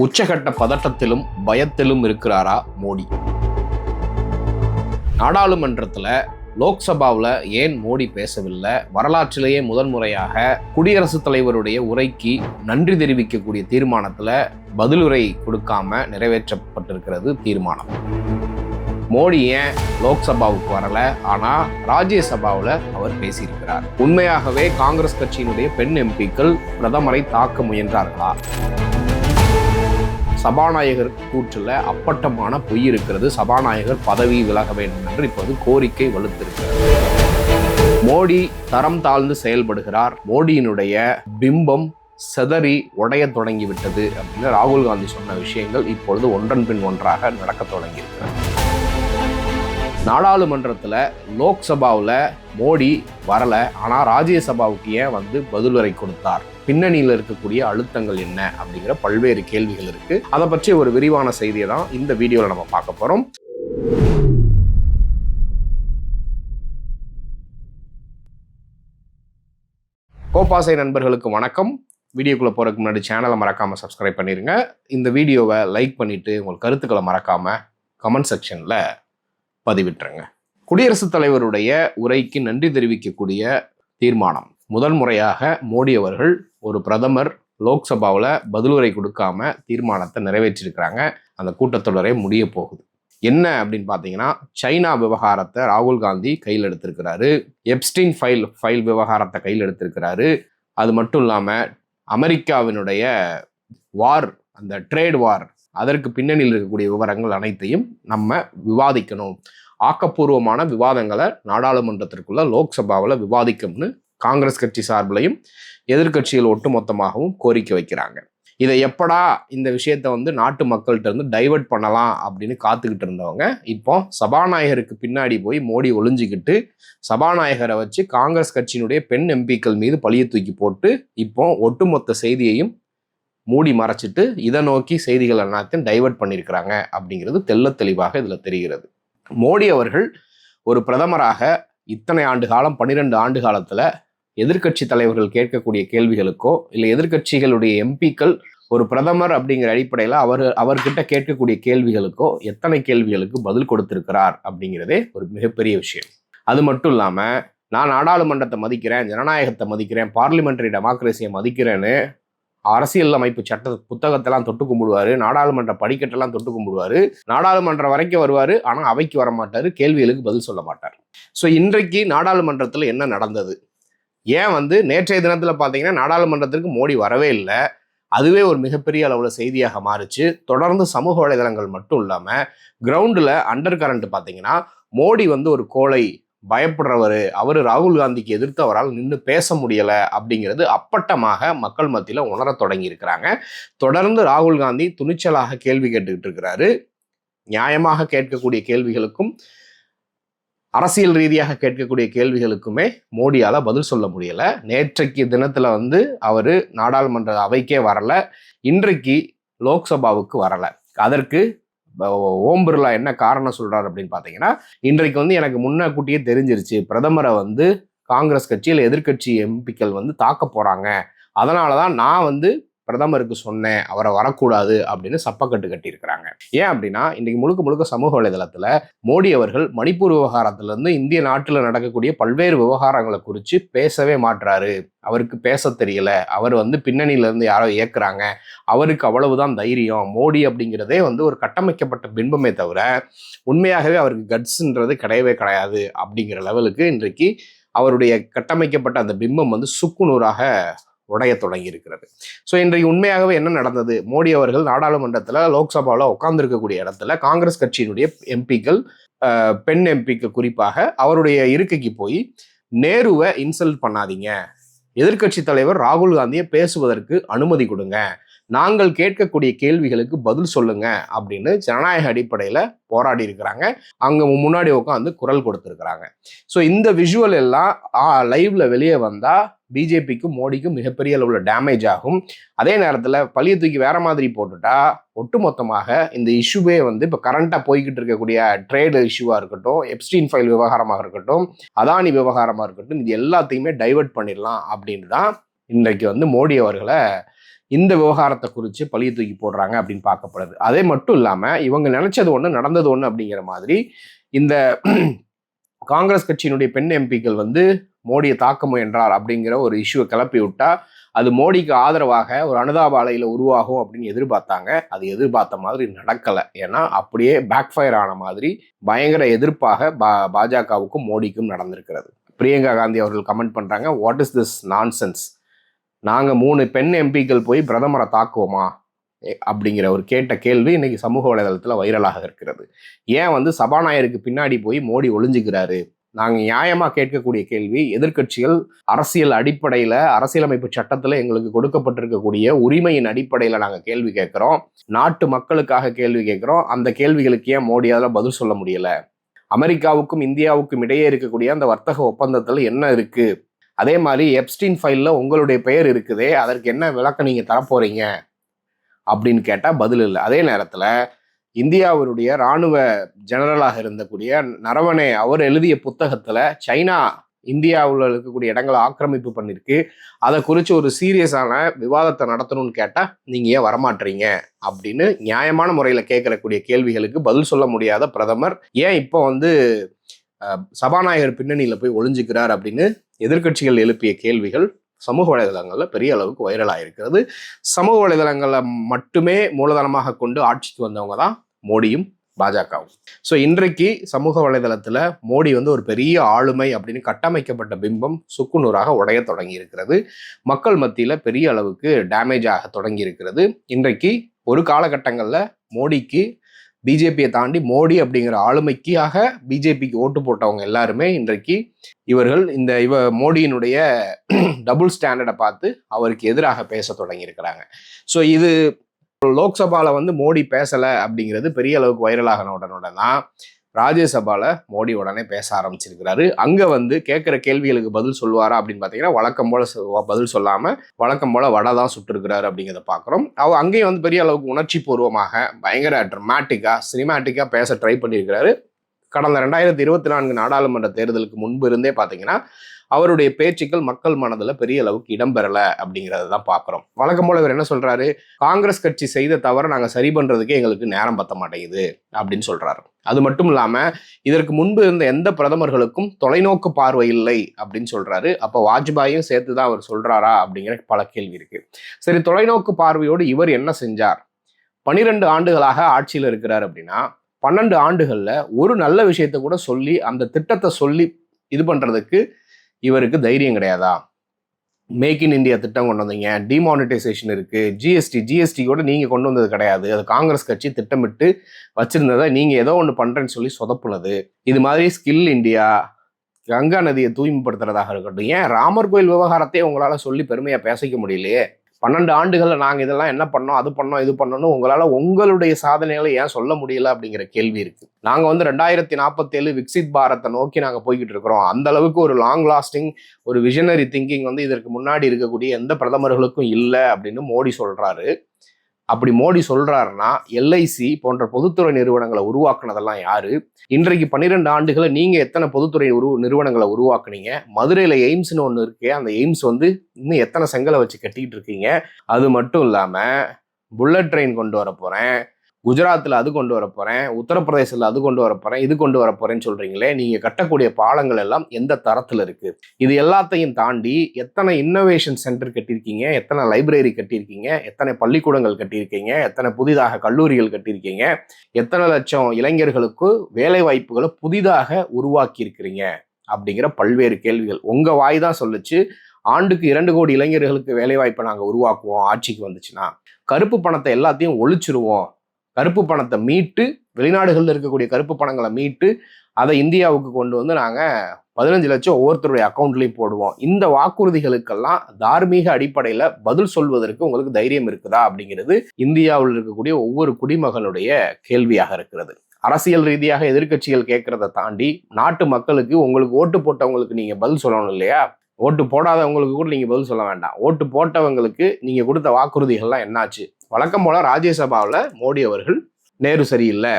உச்சகட்ட பதட்டத்திலும் பயத்திலும் இருக்கிறாரா மோடி? நாடாளுமன்றத்தில் லோக்சபாவில் ஏன் மோடி பேசவில்லை? வரலாற்றிலேயே முதன்முறையாக குடியரசுத் தலைவருடைய உரைக்கு நன்றி தெரிவிக்கக்கூடிய தீர்மானத்தில் பதிலுரை கொடுக்காம நிறைவேற்றப்பட்டிருக்கிறது தீர்மானம். மோடி ஏன் லோக்சபாவுக்கு வரல, ஆனா ராஜ்யசபாவில் அவர் பேசியிருக்கிறார். உண்மையாகவே காங்கிரஸ் கட்சியினுடைய பெண் எம்பிக்கள் பிரதமரை தாக்க முயன்றார்களா? சபாநாயகர் கூற்றில் அப்பட்டமான பொய் இருக்கிறது. சபாநாயகர் பதவி விலக வேண்டும் என்று இப்போது கோரிக்கை வலுத்திருக்கிறது. மோடி தரம் தாழ்ந்து செயல்படுகிறார், மோடியினுடைய பிம்பம் செதறி உடைய தொடங்கிவிட்டது அப்படின்னு ராகுல் காந்தி சொன்ன விஷயங்கள் இப்பொழுது ஒன்றன் பின் ஒன்றாக நடக்க தொடங்கியிருக்கிறது. நாடாளுமன்றத்தில் லோக்சபாவில் மோடி வரல, ஆனால் ராஜ்யசபாவுக்கு ஏன் பதிலுரை கொடுத்தார்? பின்னணியில் இருக்கக்கூடிய அழுத்தங்கள் என்ன அப்படிங்கிற பல்வேறு கேள்விகள் இருக்கு. அதை பற்றி ஒரு விரிவான செய்தியை தான் இந்த வீடியோவில் நம்ம பார்க்க போறோம். கோபாசை நண்பர்களுக்கு வணக்கம். வீடியோக்குள்ள போறதுக்கு முன்னாடி சேனலை மறக்காம சப்ஸ்கிரைப் பண்ணிருங்க. இந்த வீடியோவை லைக் பண்ணிட்டு உங்கள் கருத்துக்களை மறக்காம கமெண்ட் செக்ஷன்ல பதிவிட்டுருங்க. குடியரசுத் தலைவருடைய உரைக்கு நன்றி தெரிவிக்கக்கூடிய தீர்மானம். முதல் முறையாக மோடி அவர்கள் ஒரு பிரதமர் லோக்சபாவில் பதிலுரை கொடுக்காம தீர்மானத்தை நிறைவேற்றிருக்கிறாங்க. அந்த கூட்டத்தொடரே முடிய போகுது. என்ன அப்படின்னு பார்த்தீங்கன்னா, சைனா விவகாரத்தை ராகுல் காந்தி கையில் எடுத்திருக்கிறாரு. எப்ஸ்டீன் ஃபைல் விவகாரத்தை கையில் எடுத்திருக்கிறாரு. அது மட்டும் இல்லாமல் அமெரிக்காவினுடைய வார், அந்த ட்ரேட் வார், அதற்கு பின்னணியில் இருக்கக்கூடிய விவரங்கள் அனைத்தையும் நம்ம விவாதிக்கணும். ஆக்கப்பூர்வமான விவாதங்களை நாடாளுமன்றத்திற்குள்ள லோக்சபாவில் விவாதிக்கும்னு காங்கிரஸ் கட்சி சார்பிலையும் எதிர்கட்சிகள் ஒட்டுமொத்தமாகவும் கோரிக்கை வைக்கிறாங்க. இதை எப்படா இந்த விஷயத்தை நாட்டு மக்கள்கிட்ட இருந்து டைவர்ட் பண்ணலாம் அப்படின்னு காத்துக்கிட்டு இருந்தவங்க இப்போ சபாநாயகருக்கு பின்னாடி போய் மோடி ஒளிஞ்சிக்கிட்டு சபாநாயகரை வச்சு காங்கிரஸ் கட்சியினுடைய பெண் எம்பிக்கள் மீது பழிய தூக்கி போட்டு இப்போ ஒட்டுமொத்த செய்தியையும் மூடி மறைச்சிட்டு இதை நோக்கி செய்திகள் எல்லாத்தையும் டைவர்ட் பண்ணியிருக்கிறாங்க அப்படிங்கிறது தெள்ள தெளிவாக இதில் தெரிகிறது. மோடி அவர்கள் ஒரு பிரதமராக இத்தனை ஆண்டு காலம், 12 ஆண்டு காலத்தில் எதிர்கட்சி தலைவர்கள் கேட்கக்கூடிய கேள்விகளுக்கோ இல்லை எதிர்கட்சிகளுடைய எம்பிக்கள் ஒரு பிரதமர் அப்படிங்கிற அடிப்படையில் அவர்கிட்ட கேட்கக்கூடிய கேள்விகளுக்கோ எத்தனை கேள்விகளுக்கு பதில் கொடுத்திருக்கிறார் அப்படிங்கிறதே ஒரு மிகப்பெரிய விஷயம். அது மட்டும் இல்லாமல் நான் நாடாளுமன்றத்தை மதிக்கிறேன், ஜனநாயகத்தை மதிக்கிறேன், பார்லிமெண்டரி டெமோக்ரஸியை மதிக்கிறேன்னு அரசியல் அமைப்பு சட்ட புத்தகத்தெல்லாம் தொட்டு கும்பிடுவாரு, நாடாளுமன்ற படிக்கட்டெல்லாம் தொட்டு கும்பிடுவாரு, நாடாளுமன்றம் வரைக்கும் வருவார், ஆனால் அவைக்கு வர மாட்டார், கேள்விகளுக்கு பதில் சொல்ல மாட்டார். ஸோ இன்றைக்கு நாடாளுமன்றத்தில் என்ன நடந்தது? ஏன் நேற்றைய தினத்தில் பார்த்தீங்கன்னா நாடாளுமன்றத்திற்கு மோடி வரவே இல்லை. அதுவே ஒரு மிகப்பெரிய அளவில் செய்தியாக மாறிச்சு. தொடர்ந்து சமூக வலைதளங்கள் மட்டும் இல்லாமல் கிரவுண்டில் அண்டர் கரண்ட் பார்த்தீங்கன்னா மோடி ஒரு கோழை, பயப்படுறவர், அவர் ராகுல் காந்திக்கு எதிர்த்து அவரால் நின்று பேச முடியலை அப்படிங்கிறது அப்பட்டமாக மக்கள் மத்தியில் உணர தொடங்கி இருக்கிறாங்க. தொடர்ந்து ராகுல் காந்தி துணிச்சலாக கேள்வி கேட்டுக்கிட்டு இருக்கிறாரு. நியாயமாக கேட்கக்கூடிய கேள்விகளுக்கும் அரசியல் ரீதியாக கேட்கக்கூடிய கேள்விகளுக்குமே மோடியால் பதில் சொல்ல முடியலை. நேற்றைக்கு தினத்தில் அவர் நாடாளுமன்ற அவைக்கே வரலை, இன்றைக்கு லோக்சபாவுக்கு வரலை. அதற்கு ஓம் பிர்லா என்ன காரணம் சொல்றாரு அப்படின்னு பார்த்தீங்கன்னா, இன்றைக்கு எனக்கு முன்னக்கூட்டியே தெரிஞ்சிருச்சு, பிரதமரை காங்கிரஸ் கட்சியில் எதிர்கட்சி எம்பிக்கள் தாக்க போறாங்க, அதனால தான் நான் பிரதமருக்கு சொன்னேன் அவரை வரக்கூடாது அப்படின்னு சப்பக்கட்டு கட்டியிருக்கிறாங்க. ஏன் அப்படின்னா, இன்றைக்கு முழுக்க முழுக்க சமூக வலைதளத்தில் மோடி அவர்கள் மணிப்பூர் விவகாரத்திலிருந்து இந்திய நாட்டில் நடக்கக்கூடிய பல்வேறு விவகாரங்களை குறித்து பேசவே மாட்டுறாரு. அவருக்கு பேச தெரியல, அவர் பின்னணியிலேருந்து யாரோ இயக்குறாங்க, அவருக்கு அவ்வளவுதான் தைரியம், மோடி அப்படிங்கிறதே ஒரு கட்டமைக்கப்பட்ட பிம்பமே தவிர உண்மையாகவே அவருக்கு கட்ஸ்ன்றது கிடையவே கிடையாது அப்படிங்கிற லெவலுக்கு இன்றைக்கு அவருடைய கட்டமைக்கப்பட்ட அந்த பிம்பம் சுக்குநூறாக உடைய தொடங்கி இருக்கிறது. ஸோ இன்றைக்கு உண்மையாகவே என்ன நடந்தது? மோடி அவர்கள் நாடாளுமன்றத்தில் லோக்சபாவில் உட்கார்ந்துருக்கக்கூடிய இடத்துல காங்கிரஸ் கட்சியினுடைய எம்பிக்கள், பெண் எம்பிக்கள் குறிப்பாக அவருடைய இருக்கைக்கு போய் நேருவை இன்சல்ட் பண்ணாதீங்க, எதிர்கட்சி தலைவர் ராகுல் காந்தியை பேசுவதற்கு அனுமதி கொடுங்க, நாங்கள் கேட்கக்கூடிய கேள்விகளுக்கு பதில் சொல்லுங்க அப்படின்னு ஜனநாயக அடிப்படையில் போராடி இருக்கிறாங்க. அங்கே முன்னாடி உட்காந்து குரல் கொடுத்துருக்குறாங்க. ஸோ இந்த விஷுவல் எல்லாம் லைவ்ல வெளியே வந்தால் பிஜேபிக்கும் மோடிக்கும் மிகப்பெரிய அளவில் டேமேஜ் ஆகும். அதே நேரத்தில் பழிய தூக்கி வேற மாதிரி போட்டுட்டா ஒட்டுமொத்தமாக இந்த இஷ்யூவே இப்போ கரண்டாக போய்கிட்டு இருக்கக்கூடிய ட்ரேடு இஷ்யூவாக இருக்கட்டும், எப்ஸ்டீன் ஃபைல் விவகாரமாக இருக்கட்டும், அதானி விவகாரமாக இருக்கட்டும், இது எல்லாத்தையுமே டைவர்ட் பண்ணிடலாம் அப்படின்னு தான் இன்றைக்கு மோடி அவர்களை இந்த விவகாரத்தை குறித்து பழிய தூக்கி போடுறாங்க அப்படின்னு பார்க்கப்படுது. அதே மட்டும் இல்லாமல் இவங்க நினைச்சது ஒன்று நடந்தது ஒன்று அப்படிங்கிற மாதிரி இந்த காங்கிரஸ் கட்சியினுடைய பெண் எம்பிக்கள் வந்து மோடியை தாக்க முயன்றார் அப்படிங்கிற ஒரு இஷ்யூவை கிளப்பி விட்டா அது மோடிக்கு ஆதரவாக ஒரு அனுதாப அலையில் உருவாகும் அப்படின்னு எதிர்பார்த்தாங்க. அது எதிர்பார்த்த மாதிரி நடக்கலை. ஏன்னா அப்படியே பேக்ஃபயர் ஆன மாதிரி பயங்கர எதிர்ப்பாக பாஜகவுக்கும் மோடிக்கும் நடந்திருக்கிறது. பிரியங்கா காந்தி அவர்கள் கமெண்ட் பண்ணுறாங்க, வாட் இஸ் திஸ் நான்சென்ஸ், நாங்கள் 3 பெண் எம்பிக்கள் போய் பிரதமரை தாக்குவோமா அப்படிங்கிற ஒரு கேட்ட கேள்வி இன்னைக்கு சமூக வலைதளத்தில் வைரலாக இருக்கிறது. ஏன் வந்து சபாநாயகருக்கு பின்னாடி போய் மோடி ஒளிஞ்சுக்கிறாரு? நாங்கள் நியாயமாக கேட்கக்கூடிய கேள்வி, எதிர்க்கட்சிகள் அரசியல் அடிப்படையில் அரசியலமைப்பு சட்டத்தில் எங்களுக்கு கொடுக்கப்பட்டிருக்கக்கூடிய உரிமையின் அடிப்படையில் நாங்கள் கேள்வி கேட்குறோம், நாட்டு மக்களுக்காக கேள்வி கேட்குறோம். அந்த கேள்விகளுக்கு ஏன் மோடியால் பதில் சொல்ல முடியலை? அமெரிக்காவுக்கும் இந்தியாவுக்கும் இடையே இருக்கக்கூடிய அந்த வர்த்தக ஒப்பந்தத்தில் என்ன இருக்குது? அதே மாதிரி எப்ஸ்டீன் ஃபைலில் உங்களுடைய பெயர் இருக்குதே, அதற்கு என்ன விளக்கம் நீங்கள் தரப்போறீங்க அப்படின்னு கேட்டால் பதில் இல்லை. அதே நேரத்தில் இந்தியாவினுடைய இராணுவ ஜெனரலாக இருந்தக்கூடிய நரவனே அவர் எழுதிய புத்தகத்தில் சைனா இந்தியாவில் இருக்கக்கூடிய இடங்களை ஆக்கிரமிப்பு பண்ணியிருக்கு, அதை குறித்து ஒரு சீரியஸான விவாதத்தை நடத்தணும்னு கேட்டால் நீங்கள் ஏன் வரமாட்டீங்க அப்படின்னு நியாயமான முறையில் கேட்கக்கூடிய கேள்விகளுக்கு பதில் சொல்ல முடியாத பிரதமர் ஏன் இப்போ வந்து சபாநாயகர் பின்னணியில் போய் ஒளிஞ்சுக்கிறார் அப்படின்னு எதிர்க்கட்சிகள் எழுப்பிய கேள்விகள் சமூக வலைதளங்களில் பெரிய அளவுக்கு வைரலாக இருக்கிறது. சமூக வலைதளங்களை மட்டுமே மூலதனமாக கொண்டு ஆட்சிக்கு வந்தவங்க தான் மோடியும் பாஜகவும். ஸோ இன்றைக்கு சமூக வலைதளத்தில் மோடி வந்து ஒரு பெரிய ஆளுமை அப்படின்னு கட்டமைக்கப்பட்ட பிம்பம் சுக்குநூறாக உடைய தொடங்கி இருக்கிறது. மக்கள் மத்தியில் பெரிய அளவுக்கு டேமேஜ் ஆக தொடங்கி இருக்கிறது. இன்றைக்கு ஒரு காலகட்டங்களில் மோடிக்கு பிஜேபியை தாண்டி மோடி அப்படிங்கிற ஆளுமைக்காக பிஜேபிக்கு ஓட்டு போட்டவங்க எல்லாருமே இன்றைக்கு இவர்கள் மோடியினுடைய டபுள் ஸ்டாண்டர்டை பார்த்து அவருக்கு எதிராக பேச தொடங்கி இருக்கிறாங்க. ஸோ இது லோக்சபாவில் வந்து மோடி பேசலை அப்படிங்கிறது பெரிய அளவுக்கு வைரலாகின உடனே தான் ராஜ்யசபாவில் மோடி உடனே பேச ஆரம்பிச்சிருக்கிறாரு. அங்கே வந்து கேட்குற கேள்விகளுக்கு பதில் சொல்லுவாரா அப்படின்னு பார்த்தீங்கன்னா வழக்கம் போல் பதில் சொல்லாமல் வழக்கம் போல் வடை தான் சுட்டுருக்கிறாரு அப்படிங்கிறத பார்க்குறோம். அங்கேயும் வந்து பெரிய அளவுக்கு உணர்ச்சி பூர்வமாக பயங்கர ட்ரமாட்டிக்காக சினிமாட்டிக்காக பேச ட்ரை பண்ணியிருக்கிறாரு. கடந்த 2024 நாடாளுமன்ற தேர்தலுக்கு முன்பு இருந்தே பார்த்தீங்கன்னா அவருடைய பேச்சுக்கள் மக்கள் மனதில் பெரிய அளவுக்கு இடம்பெறலை அப்படிங்கிறத தான் பார்க்குறோம். வழக்கம் போல இவர் என்ன சொல்கிறாரு, காங்கிரஸ் கட்சி செய்த தவிர நாங்கள் சரி பண்ணுறதுக்கே எங்களுக்கு நேரம் பத்த மாட்டேங்குது அப்படின்னு சொல்கிறாரு. அது மட்டும் இல்லாமல் இதற்கு முன்பு இருந்த எந்த பிரதமர்களுக்கும் தொலைநோக்கு பார்வை இல்லை அப்படின்னு சொல்கிறாரு. அப்போ வாஜ்பாயும் சேர்த்து தான் அவர் சொல்கிறாரா அப்படிங்கிற பல கேள்வி இருக்குது. சரி, தொலைநோக்கு பார்வையோடு இவர் என்ன செஞ்சார்? 12 ஆண்டுகளாக ஆட்சியில் இருக்கிறார் அப்படின்னா 12 ஆண்டுகளில் ஒரு நல்ல விஷயத்தை கூட சொல்லி அந்த திட்டத்தை சொல்லி இது பண்ணுறதுக்கு இவருக்கு தைரியம் கிடையாதா? மேக் இன் இந்தியா திட்டம் கொண்டு வந்தீங்க, டிமானிட்டைசேஷன் இருக்குது, ஜிஎஸ்டி கூட நீங்கள் கொண்டு வந்தது கிடையாது, அது காங்கிரஸ் கட்சி திட்டமிட்டு வச்சுருந்ததை நீங்கள் ஏதோ ஒன்று பண்ணுறேன்னு சொல்லி சொதப்புனது. இது மாதிரி ஸ்கில் இந்தியா, கங்கா நதியை தூய்மைப்படுத்துறதாக இருக்கட்டும், ஏன் ராமர் கோயில் விவகாரத்தையே உங்களால் சொல்லி பெருமையாக பேசிக்க முடியலையே? 12 ஆண்டுகளில் நாங்கள் இதெல்லாம் என்ன பண்ணோம், அது பண்ணோம், இது பண்ணணும், உங்களால் உங்களுடைய சாதனைகளை ஏன் சொல்ல முடியல அப்படிங்கிற கேள்வி இருக்குது. நாங்கள் வந்து 2047 விக்சித் பாரத்தை நோக்கி நாங்கள் போய்கிட்டு இருக்கிறோம். அந்த அளவுக்கு ஒரு லாங் லாஸ்டிங் ஒரு விஷனரி திங்கிங் வந்து இதற்கு முன்னாடி இருக்கக்கூடிய எந்த பிரதமர்களுக்கும் இல்லை அப்படின்னு மோடி சொல்கிறாரு. அப்படி மோடி சொல்றாருன்னா எல்ஐசி போன்ற பொதுத்துறை நிறுவனங்களை உருவாக்குனதெல்லாம் யாரு? இன்றைக்கு 12 ஆண்டுகளை நீங்க எத்தனை பொதுத்துறை நிறுவனங்களை உருவாக்குனீங்க? மதுரையில எய்ம்ஸ்னு ஒன்று இருக்கு, அந்த எய்ம்ஸ் வந்து இன்னும் எத்தனை செங்கலை வச்சு கட்டிக்கிட்டு இருக்கீங்க? அது மட்டும் இல்லாம புல்லட் ட்ரெயின் கொண்டு வர போறேன், குஜராத்தில் அது கொண்டு வர போகிறேன், உத்தரப்பிரதேசத்தில் அது கொண்டு வர போகிறேன், இது கொண்டு வர போகிறேன்னு சொல்கிறீங்களே, நீங்கள் கட்டக்கூடிய பாலங்கள் எல்லாம் எந்த தரத்தில் இருக்குது? இது எல்லாத்தையும் தாண்டி எத்தனை இன்னோவேஷன் சென்டர் கட்டியிருக்கீங்க, எத்தனை லைப்ரரி கட்டியிருக்கீங்க, எத்தனை பள்ளிக்கூடங்கள் கட்டியிருக்கீங்க, எத்தனை புதிதாக கல்லூரிகள் கட்டியிருக்கீங்க, எத்தனை லட்சம் இளைஞர்களுக்கு வேலை வாய்ப்புகளை புதிதாக உருவாக்கியிருக்கிறீங்க அப்படிங்கிற பல்வேறு கேள்விகள் உங்கள் வாய் தான் சொல்லிச்சு. ஆண்டுக்கு 2 கோடி இளைஞர்களுக்கு வேலைவாய்ப்பை நாங்கள் உருவாக்குவோம் ஆட்சிக்கு வந்துச்சுன்னா, கருப்பு பணத்தை எல்லாத்தையும் ஒழிச்சிருவோம், கருப்பு பணத்தை மீட்டு வெளிநாடுகளில் இருக்கக்கூடிய கருப்பு பணங்களை மீட்டு அதை இந்தியாவுக்கு கொண்டு வந்து நாங்கள் 15 லட்சம் ஒவ்வொருத்தருடைய அக்கௌண்ட்லையும் போடுவோம். இந்த வாக்குறுதிகளுக்கெல்லாம் தார்மீக அடிப்படையில் பதில் சொல்வதற்கு உங்களுக்கு தைரியம் இருக்குதா அப்படிங்கிறது இந்தியாவில் இருக்கக்கூடிய ஒவ்வொரு குடிமகனுடைய கேள்வியாக இருக்கிறது. அரசியல் ரீதியாக எதிர்க்கட்சிகள் கேட்கறதை தாண்டி நாட்டு மக்களுக்கு, உங்களுக்கு ஓட்டு போட்டவங்களுக்கு நீங்கள் பதில் சொல்லணும் இல்லையா? ஓட்டு போடாதவங்களுக்கு கூட நீங்கள் பதில் சொல்ல வேண்டாம். ஓட்டு போட்டவங்களுக்கு நீங்கள் கொடுத்த வாக்குறுதிகள்லாம் என்னாச்சு? வழக்கம் போல ராஜ்யசபாவில் மோடி அவர்கள் நேரு சரியில்லை,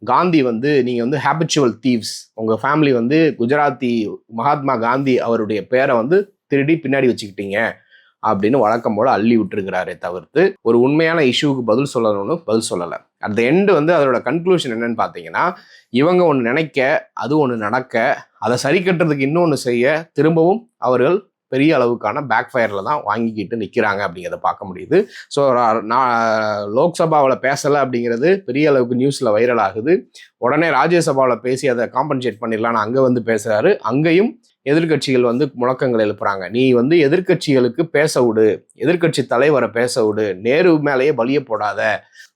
காந்தி வந்து நீங்கள் வந்து ஹேபிச்சுவல் தீவ்ஸ், உங்கள் ஃபேமிலி வந்து குஜராத்தி மகாத்மா காந்தி அவருடைய பேரை வந்து திருடி பின்னாடி வச்சுக்கிட்டீங்க, அப்படின்னு வழக்கம் போல அள்ளி விட்டுருக்கிறாரே தவிர்த்து ஒரு உண்மையான இஷ்யூவுக்கு பதில் சொல்லணும்னு பதில் சொல்லலை. அட் த எண்டு அதோட கன்க்ளூஷன் என்னன்னு பார்த்தீங்கன்னா, இவங்க ஒன்று நினைக்க, அது ஒன்று நடக்க, அதை சரி கட்டுறதுக்கு இன்னொன்று செய்ய திரும்பவும் அவர்கள் பெரிய அளவுக்கான பேக் ஃபயரில் தான் வாங்கிக்கிட்டு நிற்கிறாங்க அப்படிங்கிறத பார்க்க முடியுது. ஸோ நான் லோக்சபாவில் பேசலை அப்படிங்கிறது பெரிய அளவுக்கு நியூஸில் வைரல் ஆகுது. உடனே ராஜ்யசபாவில் பேசி அதை காம்பன்சேட் பண்ணிடலான்னு அங்கே பேசுகிறாரு. அங்கேயும் எதிர்கட்சிகள் முழக்கங்கள் எழுப்புறாங்க. நீ எதிர்கட்சிகளுக்கு பேச விடு, எதிர்கட்சி தலைவரை பேச விடு, நேரு மேலேயே பலிய போடாத,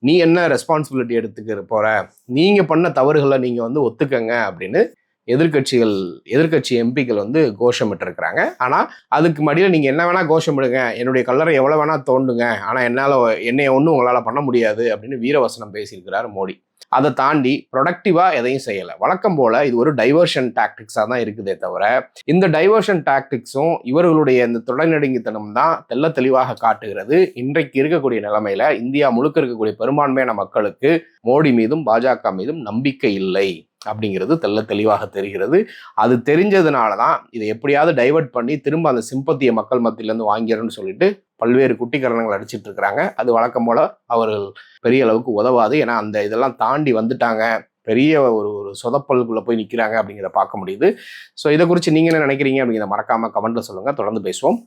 நீ என்ன ரெஸ்பான்சிபிலிட்டி எடுத்துக்க போற, நீங்க பண்ண தவறுகளை நீங்க ஒத்துக்கங்க அப்படின்னு எதிர்கட்சி எம்பிக்கள் கோஷமிட்டு இருக்கிறாங்க. ஆனா அதுக்கு மடியில நீங்க என்ன வேணா கோஷமிடுங்க, என்னுடைய கல்லறை எவ்வளவு வேணா தோண்டுங்க, ஆனா என்னைய ஒன்றும் உங்களால பண்ண முடியாது அப்படின்னு வீரவசனம் பேசியிருக்கிறார் மோடி. அதை தாண்டி ப்ரொடக்டிவா எதையும் செய்யலை. வழக்கம் போல இது ஒரு டைவர்ஷன் டாக்டிக்ஸாக தான் இருக்குதே தவிர, இந்த டைவர்ஷன் டாக்டிக்ஸும் இவர்களுடைய இந்த தொடர்நடுங்கித்தனம் தான் தெள்ள தெளிவாக காட்டுகிறது இன்றைக்கு இருக்கக்கூடிய நிலைமையில இந்தியா முழுக்க இருக்கக்கூடிய பெரும்பான்மையான மக்களுக்கு மோடி மீதும் பாஜக மீதும் நம்பிக்கை இல்லை அப்படிங்கிறது தெள்ள தெளிவாக தெரிகிறது. அது தெரிஞ்சதுனால தான் இதை எப்படியாவது டைவர்ட் பண்ணி திரும்ப அந்த சிம்பத்தியை மக்கள் மத்தியிலேருந்து வாங்கிறன்னு சொல்லிட்டு பல்வேறு குட்டிக்கரணங்கள் அடிச்சிட்டு இருக்கிறாங்க. அது வழக்கம் போல அவர்கள் பெரிய அளவுக்கு உதவாது. ஏன்னா அந்த இதெல்லாம் தாண்டி வந்துட்டாங்க, பெரிய ஒரு சொதப்பலுக்குள்ள போய் நிற்கிறாங்க அப்படிங்கிறத பார்க்க முடியுது. ஸோ இதை குறித்து நீங்கள் என்ன நினைக்கிறீங்க அப்படிங்கிறத மறக்காம கமெண்ட்ல சொல்லுங்க. தொடர்ந்து பேசுவோம்.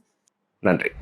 நன்றி.